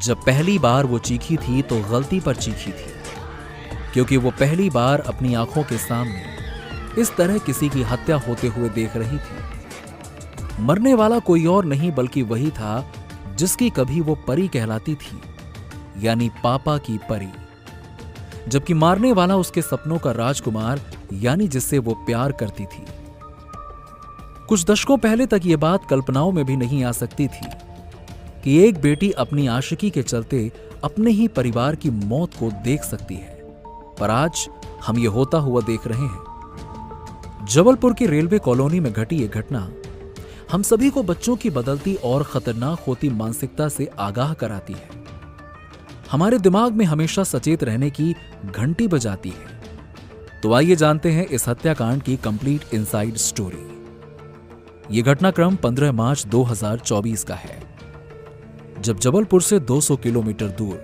जब पहली बार वो चीखी थी तो गलती पर चीखी थी, क्योंकि वो पहली बार अपनी आंखों के सामने इस तरह किसी की हत्या होते हुए देख रही थी। मरने वाला कोई और नहीं बल्कि वही था जिसकी कभी वो परी कहलाती थी, यानी पापा की परी, जबकि मारने वाला उसके सपनों का राजकुमार, यानी जिससे वो प्यार करती थी। कुछ दशकों पहले तक ये बात कल्पनाओं में भी नहीं आ सकती थी कि एक बेटी अपनी आशिकी के चलते अपने ही परिवार की मौत को देख सकती है, पर आज हम ये होता हुआ देख रहे हैं। जबलपुर की रेलवे कॉलोनी में घटी ये घटना हम सभी को बच्चों की बदलती और खतरनाक होती मानसिकता से आगाह कराती है, हमारे दिमाग में हमेशा सचेत रहने की घंटी बजाती है। तो आइए जानते हैं इस हत्याकांड की कंप्लीट इनसाइड स्टोरी। यह घटनाक्रम 15 मार्च 2024 का है, जब जबलपुर से 200 किलोमीटर दूर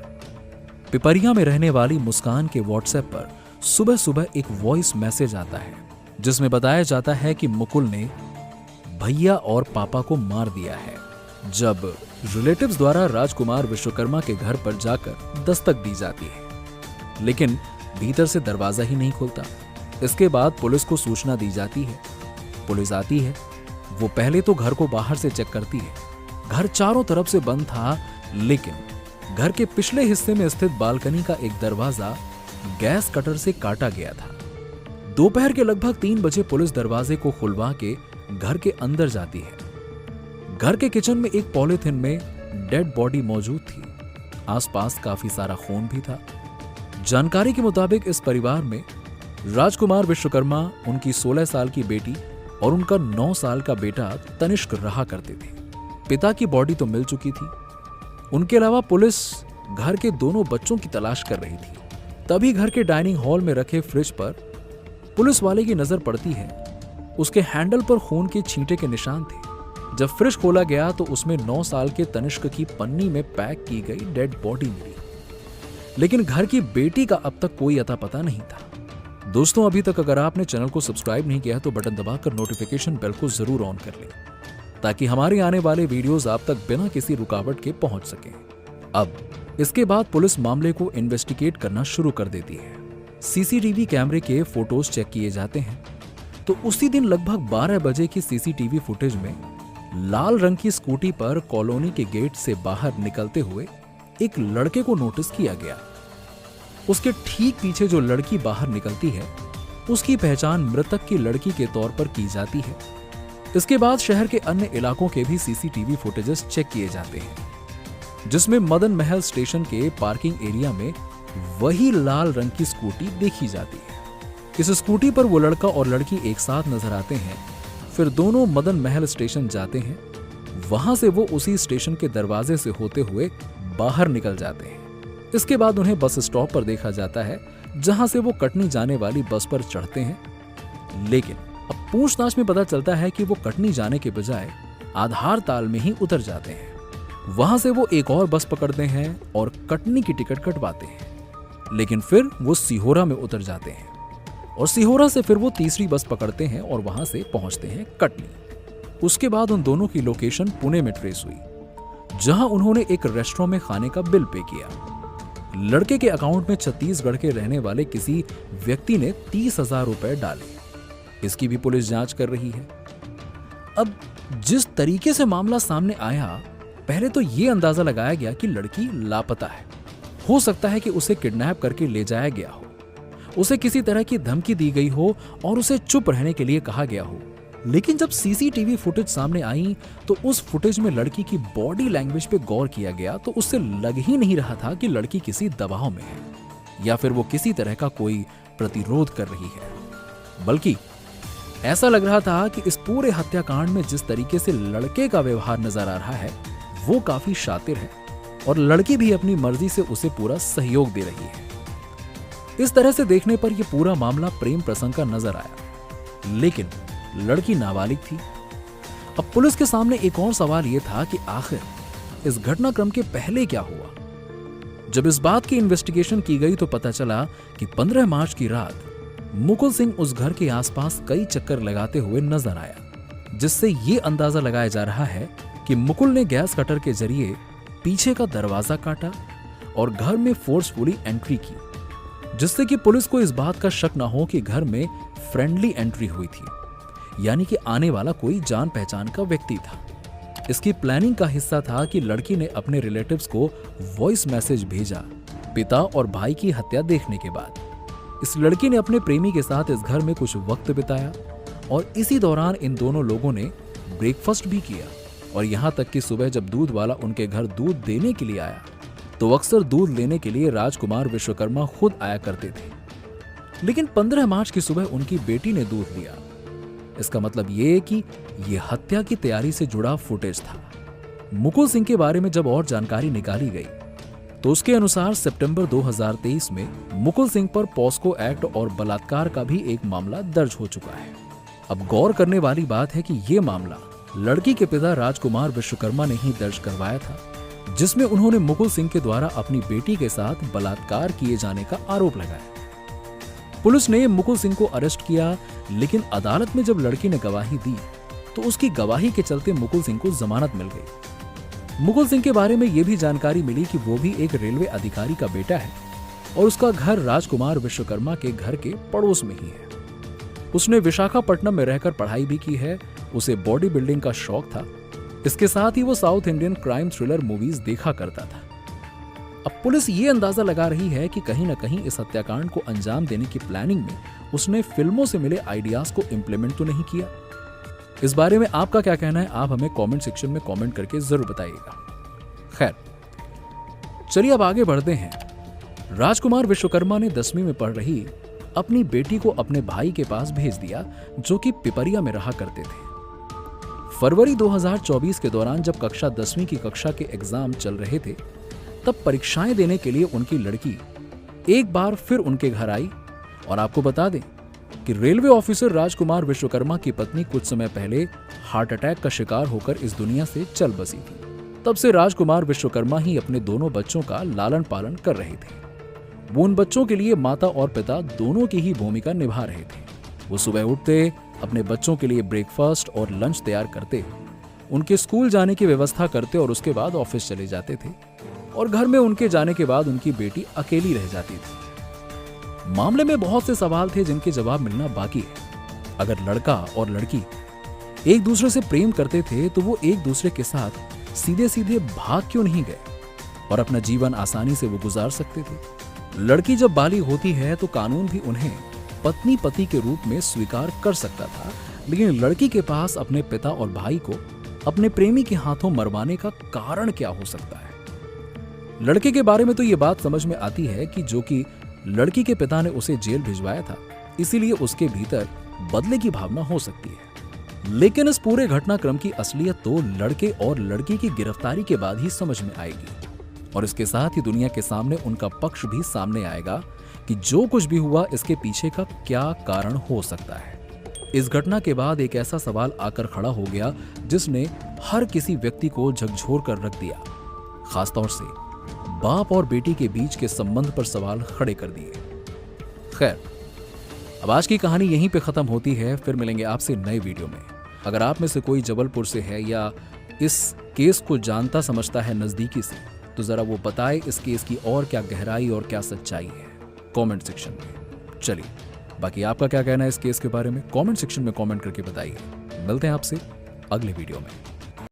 पिपरिया में रहने वाली मुस्कान के व्हाट्सएप पर सुबह सुबह एक वॉइस मैसेज आता है, जिसमें बताया जाता है कि मुकुल ने भैया और पापा को मार दिया है। जब रिलेटिव्स द्वारा राजकुमार विश्वकर्मा के घर पर जाकर दस्तक दी जाती है, लेकिन भीतर से दरवाजा ही नहीं खुलता। इसके बाद पुलिस को सूचना दी जाती है। पुलिस आती है। वो पहले तो घर को बाहर से चेक करती है। घर चारों तरफ से बंद था, लेकिन घर के पिछले हिस्से में स्थित बालकनी का एक दरवाजा गैस कटर से काटा गया था। दोपहर के लगभग 3 बजे पुलिस दरवाजे को खुलवा के घर के अंदर जाती है। घर के किचन में एक पॉलीथिन में डेड बॉडी मौजूद थी। आसपास काफी सारा खून भी था। जानकारी के मुताबिक इस परिवार में राजकुमार विश्वकर्मा, उनकी 16 साल की बेटी और उनका 9 साल का बेटा तनिष्क रहा करते थे। पिता की बॉडी तो मिल चुकी थी। उनके अलावा पुलिस घर के दोनों बच्चों की तलाश कर रही थी। तभी घर के डाइनिंग हॉल में रखे फ्रिज पर पुलिस वाले की नजर पड़ती है। उसके हैंडल पर खून के छींटे के निशान थे। जब फ्रिज खोला गया तो उसमें 9 साल के तनिष्क की पन्नी में पैक की गई डेड बॉडी मिली, लेकिन घर की बेटी का अब तक कोई अता पता नहीं था। दोस्तों, अभी तक अगर आपने चैनल को सब्सक्राइब नहीं किया तो बटन दबाकर नोटिफिकेशन बेल को जरूर ऑन कर लें, ताकि हमारे आने वाले वीडियोस आप तक बिना किसी रुकावट के पहुंच सकें। अब इसके बाद पुलिस मामले को इन्वेस्टिगेट करना शुरू कर देती है। सीसीटीवी कैमरे के फोटोज चेक किए जाते हैं, तो उसी दिन लगभग 12 बजे की सीसीटीवी फुटेज में लाल रंग की स्कूटी पर कॉलोनी के गेट से बाहर निकलते हुए एक लड़के को नोटिस किया गया। उसके ठीक पीछे जो लड़की बाहर निकलती है, उसकी पहचान मृतक की लड़की के तौर पर की जाती है। इसके बाद शहर के अन्य इलाकों के भी सीसीटीवी फुटेजेस चेक किए जाते हैं, जिसमें मदन महल स्टेशन के पार्किंग एरिया में वही लाल रंग की स्कूटी देखी जाती है। इस स्कूटी पर वो लड़का और लड़की एक साथ नजर आते हैं। फिर दोनों मदन महल स्टेशन जाते हैं। वहां से वो उसी स्टेशन के दरवाजे से होते हुए बाहर निकल जाते हैं। इसके बाद उन्हें बस स्टॉप पर देखा जाता है, जहां से वो कटनी जाने वाली बस पर चढ़ते हैं। लेकिन अब पूछताछ में पता चलता है कि वो कटनी जाने के बजाय आधार ताल में ही उतर जाते हैं। वहां से वो एक और बस पकड़ते हैं और कटनी की टिकट कटवाते हैं। लेकिन फिर वो सिहोरा में उतर जाते हैं और सिहोरा से फिर वो तीसरी बस पकड़ते हैं और वहां से पहुंचते हैं कटनी। उसके बाद उन दोनों की लोकेशन पुणे में ट्रेस हुई, जहां उन्होंने एक रेस्टोरेंट में खाने का बिल पे किया। लड़के के अकाउंट में छत्तीसगढ़ के रहने वाले किसी व्यक्ति ने 30,000 रुपए डाले। इसकी भी पुलिस जांच कर रही है। अब जिस तरीके से मामला सामने आया, पहले तो ये अंदाजा लगाया गया कि लड़की लापता है। हो सकता है कि उसे किडनैप करके ले जाया गया हो, उसे किसी तरह की धमकी दी गई हो और उसे चुप रहने के लिए कहा गया हो। लेकिन जब सीसीटीवी फुटेज सामने आई तो उस फुटेज में लड़की की बॉडी लैंग्वेज पे गौर किया गया तो उससे लग ही नहीं रहा था कि लड़की किसी दबाव में है या फिर वो किसी तरह का कोई प्रतिरोध कर रही है। बल्कि ऐसा लग रहा था कि इस पूरे हत्याकांड में जिस तरीके से लड़के का व्यवहार नजर आ रहा है, वो काफी शातिर है और लड़की भी अपनी मर्जी से उसे पूरा सहयोग दे रही है। इस तरह से देखने पर यह पूरा मामला प्रेम प्रसंग का नजर आया, लेकिन लड़की नाबालिग थी। अब पुलिस के सामने एक और सवाल यह था कि आखिर इस घटनाक्रम के पहले क्या हुआ। जब इस बात की इन्वेस्टिगेशन की गई तो पता चला कि 15 मार्च की रात मुकुल सिंह उस घर के आसपास कई चक्कर लगाते हुए नजर आया, जिससे यह अंदाजा लगाया जा रहा है कि मुकुल ने गैस कटर के जरिए पीछे का दरवाजा काटा और घर में फोर्सफुली एंट्री की, जिससे कि पुलिस को इस बात का शक ना हो कि घर में फ्रेंडली एंट्री हुई थी, यानी कि आने वाला कोई जान पहचान का व्यक्ति था। इसकी प्लानिंग का हिस्सा था कि लड़की ने अपने रिलेटिव्स को वॉइस मैसेज भेजा पिता और भाई की हत्या देखने के बाद। इस लड़की ने अपने प्रेमी के साथ इस घर में कुछ वक्त बिताया और इसी दौरान इन दोनों लोगों ने ब्रेकफास्ट भी किया। और यहां तक कि सुबह जब दूध वाला उनके घर दूध देने के लिए आया तो अक्सर दूध लेने के लिए राजकुमार विश्वकर्मा खुद आया करते थे। लेकिन 15 मार्च की सुबह उनकी बेटी ने दूध लिया। इसका मतलब ये कि यह हत्या की तैयारी से जुड़ा फुटेज था। मुकुल सिंह के बारे में जब और जानकारी निकाली गई तो उसके अनुसार सितंबर 2023 में मुकुल सिंह पर पॉस्को एक्ट और बलात्कार का भी एक मामला दर्ज हो चुका है। अब गौर करने वाली बात है कि यह मामला लड़की के पिता राजकुमार विश्वकर्मा ने ही दर्ज करवाया था, जिसमें उन्होंने मुकुल सिंह के द्वारा अपनी बेटी के साथ बलात्कार किए जाने का आरोप लगाया। पुलिस ने मुकुल सिंह को अरेस्ट किया, लेकिन अदालत में जब लड़की ने गवाही दी तो उसकी गवाही के चलते मुकुल सिंह को जमानत मिल गई। मुकुल सिंह के बारे में यह भी जानकारी मिली कि वो भी एक रेलवे अधिकारी का बेटा है और उसका घर राजकुमार विश्वकर्मा के घर के पड़ोस में ही है। उसने विशाखापट्टनम में रहकर पढ़ाई भी की है। उसे बॉडी बिल्डिंग का शौक था। इसके साथ ही वो south Indian crime thriller movies देखा करता था। अब पुलिस ये अंदाजा लगा रही है कि कहीं ना कहीं इस हत्याकांड को अंजाम देने की प्लानिंग में उसने फिल्मों से मिले आइडियाज को इंप्लीमेंट तो नहीं किया। इस बारे में आपका क्या कहना है, आप हमें कमेंट सेक्शन में कमेंट करके जरूर बताइएगा। खैर, चलिए अब आगे बढ़ते हैं। राजकुमार विश्वकर्मा ने 10वीं में पढ़ रही अपनी बेटी को अपने भाई के पास भेज दिया, जो कि पिपरिया में रहा करते थे। फरवरी 2024 के दौरान जब कक्षा 10वीं की कक्षा के एग्जाम चल रहे थे, तब परीक्षाएं देने के लिए उनकी लड़की एक बार फिर उनके घर आई। और आपको बता दें कि रेलवे ऑफिसर राजकुमार विश्वकर्मा की पत्नी कुछ समय पहले हार्ट अटैक का शिकार होकर इस दुनिया से चल बसी थी। तब से राजकुमार विश्वकर्मा ही अपने दोनों बच्चों का लालन पालन कर रहे थे। वो उन बच्चों के लिए माता और पिता दोनों की ही भूमिका निभा रहे थे। वो सुबह उठते, अपने बच्चों के लिए ब्रेकफास्ट और लंच तैयार करते, उनके स्कूल जाने की व्यवस्था करते और उसके बाद ऑफिस चले जाते थे। और घर में उनके जाने के बाद उनकी बेटी अकेली रह जाती थी। मामले में बहुत से सवाल थे जिनके जवाब मिलना बाकी है। अगर लड़का और लड़की एक दूसरे से प्रेम करते थे तो वो एक दूसरे के साथ सीधे सीधे भाग क्यों नहीं गए और अपना जीवन आसानी से वो गुजार सकते थे। लड़की जब बालिग होती है तो कानून भी उन्हें पत्नी पति के रूप में स्वीकार कर सकता था, लेकिन लड़की के पास अपने पिता और भाई को अपने प्रेमी के हाथों मरवाने का कारण क्या हो सकता है। लड़के के बारे में तो ये बात समझ में आती है कि जो कि लड़की के पिता ने उसे जेल भिजवाया था, इसीलिए उसके भीतर बदले की भावना हो सकती है। लेकिन इस पूरे घटनाक्रम की असलियत तो लड़के और लड़की की गिरफ्तारी के बाद ही समझ में आएगी और इसके साथ ही दुनिया के सामने उनका पक्ष भी सामने आएगा कि जो कुछ भी हुआ इसके पीछे का क्या कारण हो सकता है। इस घटना के बाद एक ऐसा सवाल आकर खड़ा हो गया जिसने हर किसी व्यक्ति को झकझोर कर रख दिया। खासतौर से बाप और बेटी के बीच के संबंध पर सवाल खड़े कर दिए। खैर, अब आज की कहानी यहीं पे खत्म होती है। फिर मिलेंगे आपसे नए वीडियो में। अगर आप में से कोई जबलपुर से है या इस केस को जानता समझता है नजदीकी से, तो जरा वो बताए इस केस की और क्या गहराई और क्या सच्चाई है कमेंट सेक्शन में। चलिए, बाकी आपका क्या कहना है इस केस के बारे में कमेंट सेक्शन में कमेंट करके बताइए। मिलते हैं आपसे अगले वीडियो में।